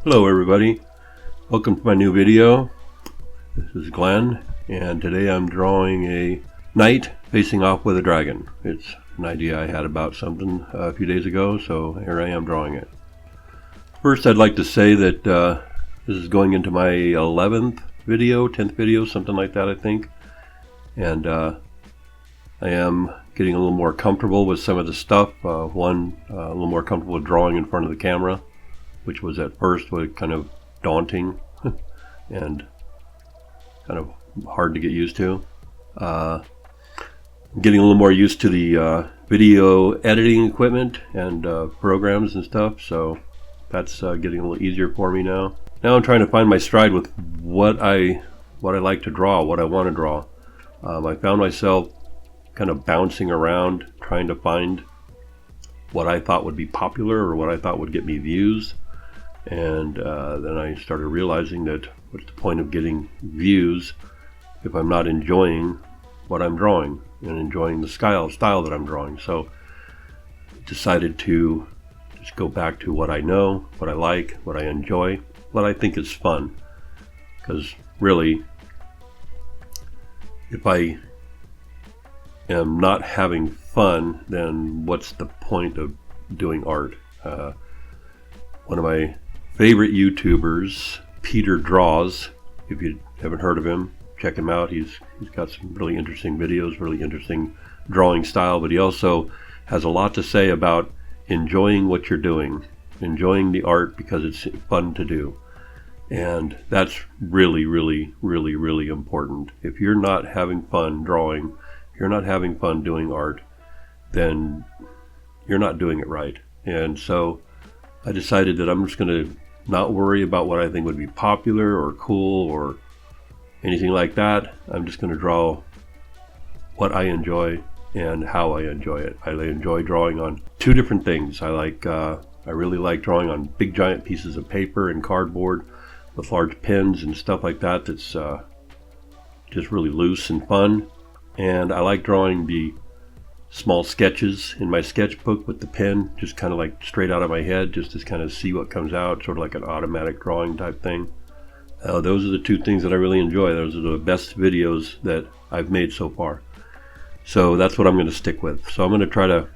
Hello everybody, welcome to my new video. This is Glenn, and today I'm drawing a knight facing off with a dragon. It's an idea I had about something a few days ago, so here I am drawing it. First, I'd like to say that this is going into my 11th video, 10th video, something like that I think. And I am getting a little more comfortable with some of the stuff. A little more comfortable with drawing in front of the camera, which was at first kind of daunting and kind of hard to get used to. I'm getting a little more used to the video editing equipment and programs and stuff, so that's getting a little easier for me now. Now I'm trying to find my stride with what I like to draw, what I want to draw. I found myself kind of bouncing around trying to find what I thought would be popular or what I thought would get me views. And then I started realizing that what's the point of getting views if I'm not enjoying what I'm drawing and enjoying the style that I'm drawing. So I decided to just go back to what I know, what I like, what I enjoy, what I think is fun. Because really, if I am not having fun, then what's the point of doing art? One of my favorite YouTubers, Peter Draws, if you haven't heard of him, check him out. He's got some really interesting videos, really interesting drawing style, but he also has a lot to say about enjoying what you're doing, enjoying the art because it's fun to do. And that's really, really, really, really important. If you're not having fun drawing, if you're not having fun doing art, then you're not doing it right. And so I decided that I'm just going to not worry about what I think would be popular or cool or anything like that. I'm just going to draw what I enjoy and how I enjoy it. I enjoy drawing on two different things. I really like drawing on big giant pieces of paper and cardboard with large pens and stuff like that. That's just really loose and fun. And I like drawing the small sketches in my sketchbook with the pen, just kind of like straight out of my head, just to kind of see what comes out, sort of like an automatic drawing type thing. Those are the two things that I really enjoy. Those are the best videos that I've made so far. So that's what I'm going to stick with. So I'm going to try to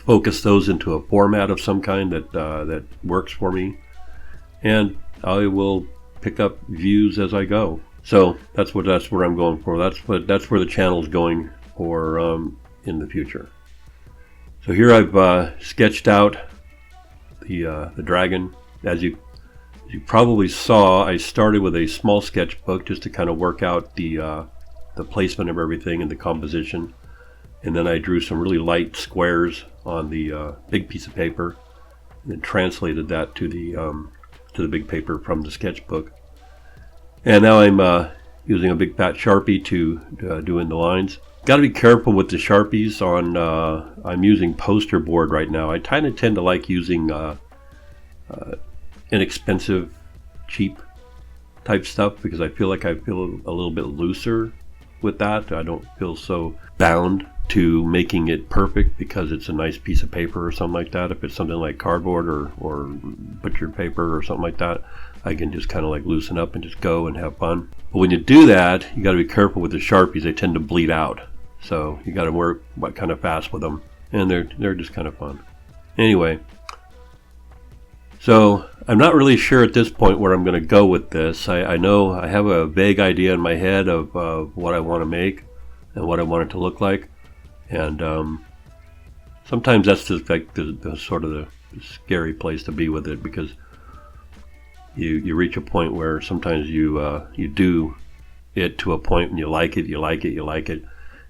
focus those into a format of some kind that works for me, and I will pick up views as I go. So that's where I'm going for. That's where the channel is going for in the future. So here I've sketched out the dragon. As you probably saw, I started with a small sketchbook just to kind of work out the placement of everything and the composition, and then I drew some really light squares on the big piece of paper and then translated that to the big paper from the sketchbook. And now I'm using a big fat Sharpie to do in the lines. Got to be careful with the Sharpies on, I'm using poster board right now. I kind of tend to like using inexpensive, cheap type stuff because I feel like I feel a little bit looser with that. I don't feel so bound to making it perfect because it's a nice piece of paper or something like that. If it's something like cardboard or butchered paper or something like that, I can just kind of like loosen up and just go and have fun. But when you do that, you got to be careful with the Sharpies. They tend to bleed out. So you got to work kind of fast with them, and they're just kind of fun. Anyway, so I'm not really sure at this point where I'm going to go with this. I know I have a vague idea in my head of what I want to make. and what I want it to look like. And sometimes that's just like the sort of the scary place to be with it, because you reach a point where sometimes you do it to a point and you like it,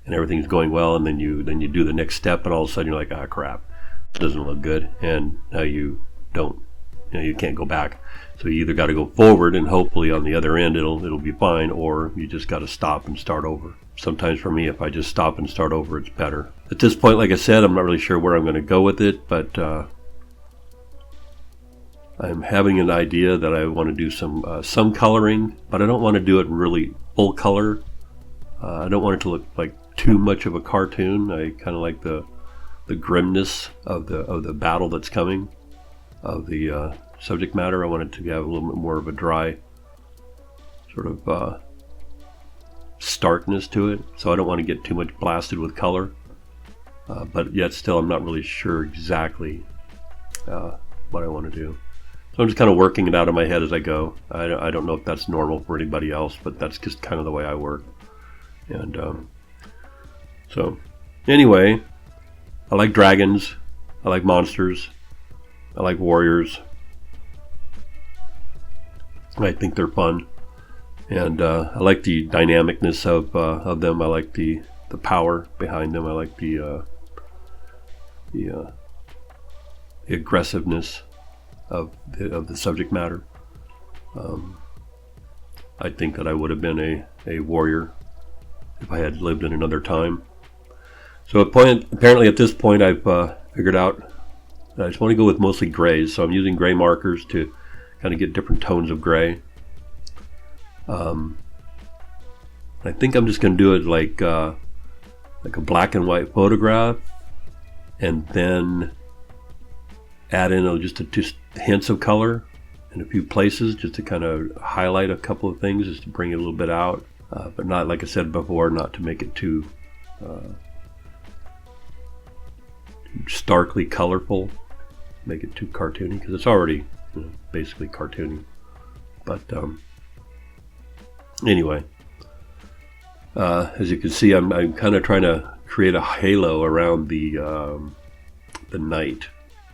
and everything's going well, and then you do the next step, and all of a sudden you're like, ah, crap, it doesn't look good, and now you can't go back. So you either got to go forward, and hopefully on the other end it'll be fine, or you just got to stop and start over. Sometimes for me, if I just stop and start over, it's better. At this point, like I said, I'm not really sure where I'm going to go with it, but I'm having an idea that I want to do some coloring, but I don't want to do it really full color. I don't want it to look like too much of a cartoon. I kind of like the grimness of the battle that's coming, of the subject matter. I want it to have a little bit more of a dry sort of starkness to it, so I don't want to get too much blasted with color, but yet still I'm not really sure exactly what I want to do. So I'm just kind of working it out in my head as I go. I don't know if that's normal for anybody else, but that's just kind of the way I work. And so anyway, I like dragons, I like monsters, I like warriors. I think they're fun, and I like the dynamicness of them. I like the power behind them. I like the aggressiveness of the subject matter. I think that I would have been a warrior if I had lived in another time. So apparently at this point I've figured out that I just want to go with mostly grays. So I'm using gray markers to kind of get different tones of gray. I think I'm just going to do it like a black and white photograph, and then add in just hints of color in a few places, just to kind of highlight a couple of things, just to bring it a little bit out, but not, like I said before, not to make it too starkly colorful, make it too cartoony, because it's already basically cartoony. But anyway, as you can see, I'm kind of trying to create a halo around the knight.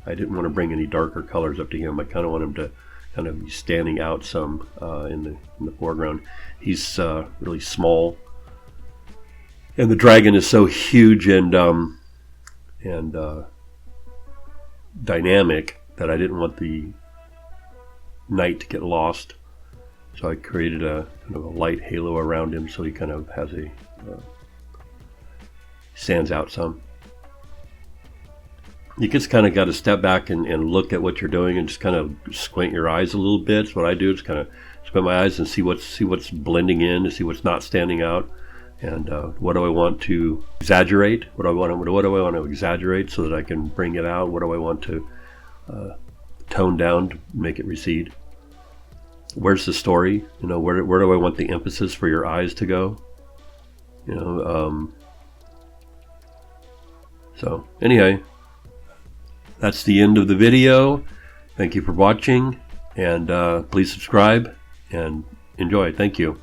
I didn't want to bring any darker colors up to him. I kind of want him to kind of be standing out some in the foreground. He's really small, and the dragon is so huge and dynamic that I didn't want the knight to get lost. So I created a kind of a light halo around him, so he kind of has stands out some. You just kind of got to step back and look at what you're doing, and just kind of squint your eyes a little bit. So what I do is kind of squint my eyes and see what's blending in, to see what's not standing out, and what do I want to exaggerate? What do I want to exaggerate so that I can bring it out? What do I want to tone down to make it recede? Where's the story? Where do I want the emphasis for your eyes to go? So anyway, that's the end of the video. Thank you for watching, and please subscribe and enjoy. Thank you.